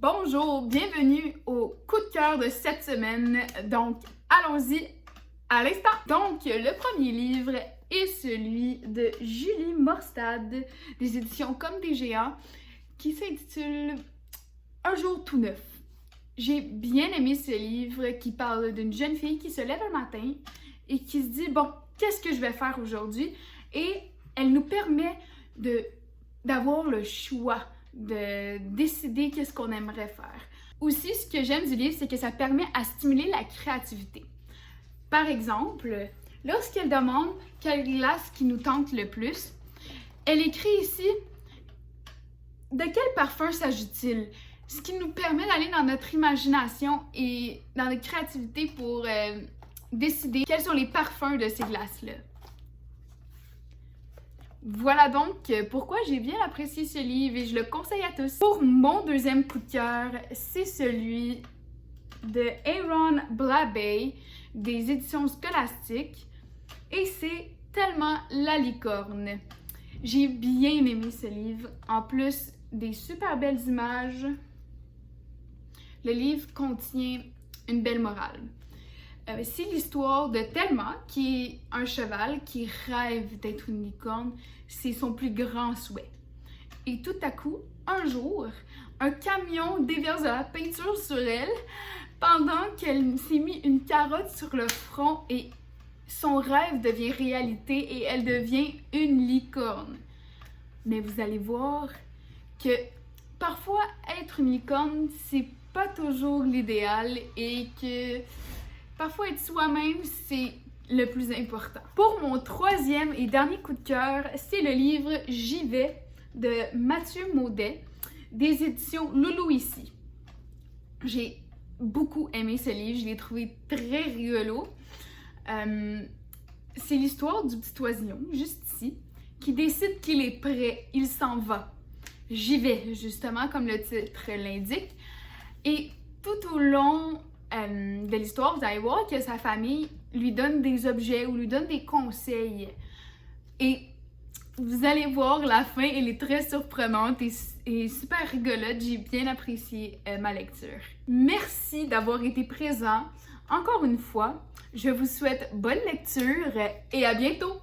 Bonjour, bienvenue au coup de cœur de cette semaine. Donc, allons-y à l'instant. Donc, le premier livre est celui de Julie Morstad, des éditions Comme des géants, qui s'intitule Un jour tout neuf. J'ai bien aimé ce livre qui parle d'une jeune fille qui se lève un matin et qui se dit, bon, qu'est-ce que je vais faire aujourd'hui? Et elle nous permet d'avoir le choix, de décider qu'est-ce qu'on aimerait faire. Aussi, ce que j'aime du livre, c'est que ça permet à stimuler la créativité. Par exemple, lorsqu'elle demande quelle glace qui nous tente le plus, elle écrit ici de quel parfum s'agit-il? Ce qui nous permet d'aller dans notre imagination et dans notre créativité pour décider quels sont les parfums de ces glaces-là. Voilà donc pourquoi j'ai bien apprécié ce livre et je le conseille à tous. Pour mon deuxième coup de cœur, c'est celui de Aaron Blabey des éditions Scolastiques et c'est Tellement la licorne. J'ai bien aimé ce livre, en plus des super belles images. Le livre contient une belle morale. C'est l'histoire de Thelma, qui est un cheval qui rêve d'être une licorne. C'est son plus grand souhait. Et tout à coup, un jour, un camion déverse de la peinture sur elle pendant qu'elle s'est mis une carotte sur le front et son rêve devient réalité et elle devient une licorne. Mais vous allez voir que parfois, être une licorne, c'est pas toujours l'idéal et que parfois, être soi-même, c'est le plus important. Pour mon troisième et dernier coup de cœur, c'est le livre J'y vais de Mathieu Maudet des éditions Loulou ici. J'ai beaucoup aimé ce livre, je l'ai trouvé très rigolo. C'est l'histoire du petit oisillon, juste ici, qui décide qu'il est prêt, il s'en va. J'y vais, justement, comme le titre l'indique. Et tout au long de l'histoire, vous allez voir que sa famille lui donne des objets ou lui donne des conseils. Et vous allez voir, la fin, elle est très surprenante et super rigolote. J'ai bien apprécié ma lecture. Merci d'avoir été présent. Encore une fois, je vous souhaite bonne lecture et à bientôt!